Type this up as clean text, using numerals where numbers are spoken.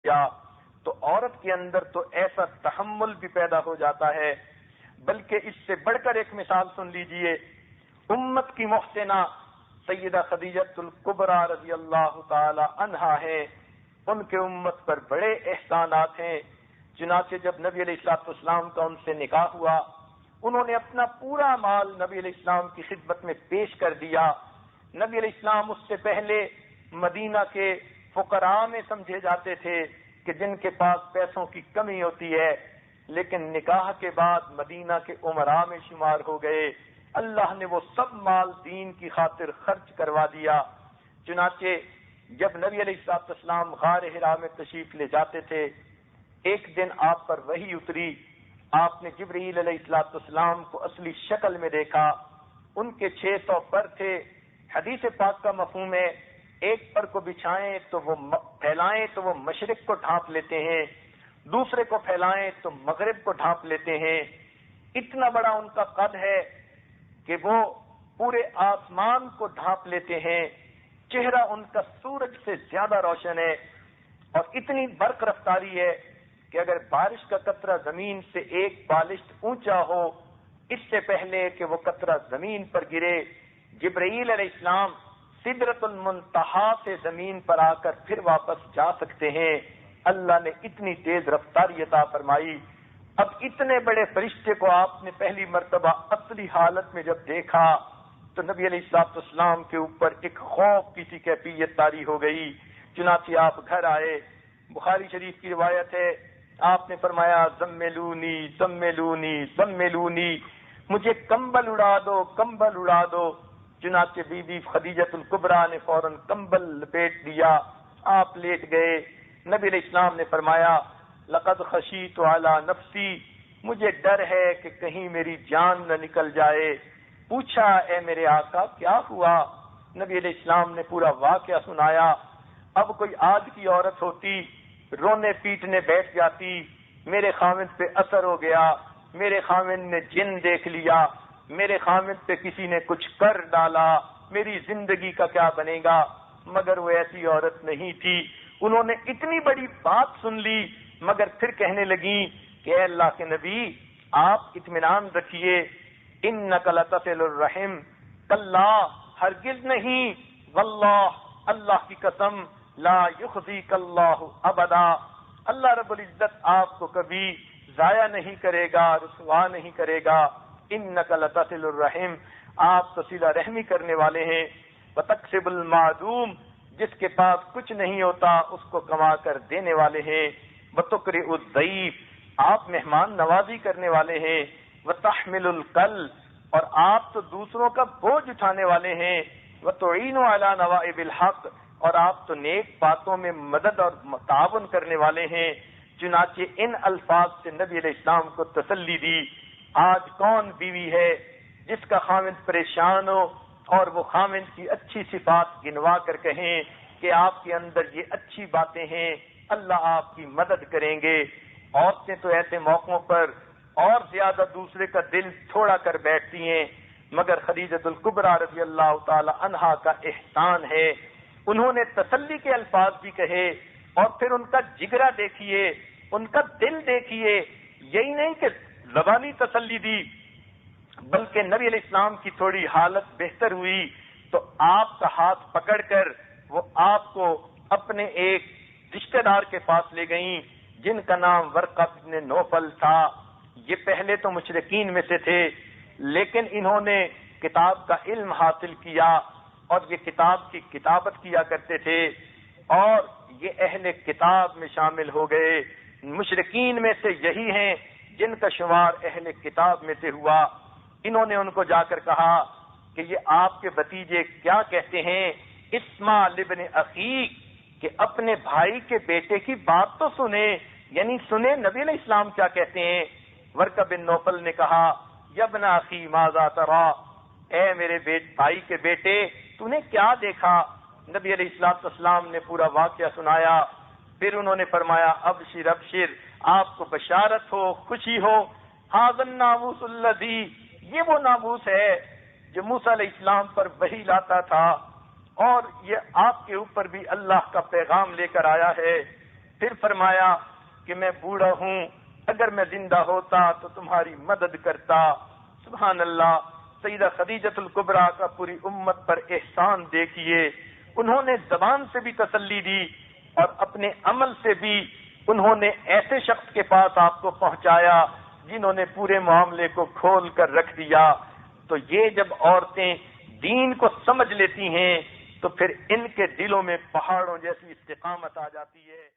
کیا تو عورت کے اندر تو ایسا تحمل بھی پیدا ہو جاتا ہے. بلکہ اس سے بڑھ کر ایک مثال سن لیجئے. امت کی محسنہ سیدہ خدیجہ الکبریٰ رضی اللہ تعالی عنہا ہے. ان کے امت پر بڑے احسانات ہیں. چنانچہ جب نبی علیہ السلام کا ان سے نکاح ہوا، انہوں نے اپنا پورا مال نبی علیہ السلام کی خدمت میں پیش کر دیا. نبی علیہ السلام اس سے پہلے مدینہ کے فقراء میں سمجھے جاتے تھے کہ جن کے پاس پیسوں کی کمی ہوتی ہے، لیکن نکاح کے بعد مدینہ کے امراء میں شمار ہو گئے. اللہ نے وہ سب مال دین کی خاطر خرچ کروا دیا. چنانچہ جب نبی علیہ السلام غار حرا میں تشریف لے جاتے تھے، ایک دن آپ پر وحی اتری. آپ نے جبرائیل علیہ السلام کو اصلی شکل میں دیکھا. ان کے 600 پر تھے. حدیث پاک کا مفہوم ہے ایک پر کو بچھائیں تو وہ پھیلائیں تو وہ مشرق کو ڈھانپ لیتے ہیں، دوسرے کو پھیلائیں تو مغرب کو ڈھانپ لیتے ہیں. اتنا بڑا ان کا قد ہے کہ وہ پورے آسمان کو ڈھانپ لیتے ہیں. چہرہ ان کا سورج سے زیادہ روشن ہے اور اتنی برق رفتاری ہے کہ اگر بارش کا قطرہ زمین سے ایک بالشت اونچا ہو، اس سے پہلے کہ وہ قطرہ زمین پر گرے، جبرائیل علیہ السلام سدرۃ المنتہا سے زمین پر آ کر پھر واپس جا سکتے ہیں. اللہ نے اتنی تیز رفتاری عطا فرمائی. اب اتنے بڑے فرشتے کو آپ نے پہلی مرتبہ اصلی حالت میں جب دیکھا تو نبی علیہ السلام کے اوپر ایک خوف کی سی کیفیت طاری ہو گئی. چنانچہ آپ گھر آئے. بخاری شریف کی روایت ہے، آپ نے فرمایا زملونی زملونی زملونی، مجھے کمبل اڑا دو کمبل اڑا دو. چنانچہ بی بی خدیجہ الکبریٰ نے فوراً کمبل لپیٹ دیا. آپ لیٹ گئے. نبی علیہ السلام نے فرمایا لقد خشیت علی نفسی، مجھے ڈر ہے کہ کہیں میری جان نہ نکل جائے. پوچھا اے میرے آقا کیا ہوا؟ نبی علیہ السلام نے پورا واقعہ سنایا. اب کوئی آج کی عورت ہوتی رونے پیٹنے بیٹھ جاتی، میرے خاوند پہ اثر ہو گیا، میرے خاوند نے جن دیکھ لیا، میرے خاوند پہ کسی نے کچھ کر ڈالا، میری زندگی کا کیا بنے گا. مگر وہ ایسی عورت نہیں تھی. انہوں نے اتنی بڑی بات سن لی مگر پھر کہنے لگیں کہ اے اللہ کے نبی آپ اطمینان رکھیے، انک لتصل الرحم، کلا ہرگز نہیں، واللہ اللہ کی قسم، لا یخزیک اللہ ابدا، اللہ رب العزت آپ کو کبھی ضائع نہیں کرے گا، رسوا نہیں کرے گا. انک لتصل الرحم، آپ تو صلہ رحمی کرنے والے ہیں. وتکسب المعدوم، جس کے پاس کچھ نہیں ہوتا اس کو کما کر دینے والے ہیں. وتقرئ الضیف، آپ مہمان نوازی کرنے والے ہیں. وتحمل الکل، اور آپ تو دوسروں کا بوجھ اٹھانے والے ہیں. وتعین علی نوائب الحق، اور آپ تو نیک باتوں میں مدد اور تعاون کرنے والے ہیں. چنانچہ ان الفاظ سے نبی علیہ السلام کو تسلی دی. آج کون بیوی ہے جس کا خاوند پریشان ہو اور وہ خاوند کی اچھی صفات گنوا کر کہیں کہ آپ کے اندر یہ اچھی باتیں ہیں، اللہ آپ کی مدد کریں گے. عورتیں تو ایسے موقعوں پر اور زیادہ دوسرے کا دل تھوڑا کر بیٹھتی ہیں، مگر خدیجہ الکبریٰ رضی اللہ تعالی عنہا کا احسان ہے، انہوں نے تسلی کے الفاظ بھی کہے اور پھر ان کا جگرا دیکھیے، ان کا دل دیکھیے. یہی نہیں کہ زبانی تسلی دی بلکہ نبی علیہ السلام کی تھوڑی حالت بہتر ہوئی تو آپ کا ہاتھ پکڑ کر وہ آپ کو اپنے ایک رشتہ دار کے پاس لے گئیں جن کا نام ورقہ بن نوفل تھا. یہ پہلے تو مشرکین میں سے تھے لیکن انہوں نے کتاب کا علم حاصل کیا اور یہ کتاب کی کتابت کیا کرتے تھے اور یہ اہل کتاب میں شامل ہو گئے. مشرکین میں سے یہی ہیں جن کا شمار اہل کتاب میں سے ہوا. انہوں نے ان کو جا کر کہا کہ یہ آپ کے بھتیجے کیا کہتے ہیں، اسمع لابن اخیک، کہ اپنے بھائی کے بیٹے کی بات تو سنیں، یعنی سنیں نبی علیہ السلام کیا کہتے ہیں. ورقہ بن نوفل نے کہا یا ابن اخی ماذا ترى، اے میرے بھائی کے بیٹے تو نے کیا دیکھا. نبی علیہ السلام نے پورا واقعہ سنایا. پھر انہوں نے فرمایا ابشر ابشر، آپ کو بشارت ہو، خوشی ہو. ھذا الناموس الذی، یہ وہ ناموس ہے جو موسیٰ علیہ السلام پر وحی لاتا تھا اور یہ آپ کے اوپر بھی اللہ کا پیغام لے کر آیا ہے. پھر فرمایا کہ میں بوڑھا ہوں، اگر میں زندہ ہوتا تو تمہاری مدد کرتا۔ سبحان اللہ، سیدہ خدیجۃ الکبریٰ کا پوری امت پر احسان دیکھیے، انہوں نے زبان سے بھی تسلی دی اور اپنے عمل سے بھی انہوں نے ایسے شخص کے پاس آپ کو پہنچایا جنہوں نے پورے معاملے کو کھول کر رکھ دیا۔ تو یہ جب عورتیں دین کو سمجھ لیتی ہیں تو پھر ان کے دلوں میں پہاڑوں جیسی استقامت آ جاتی ہے۔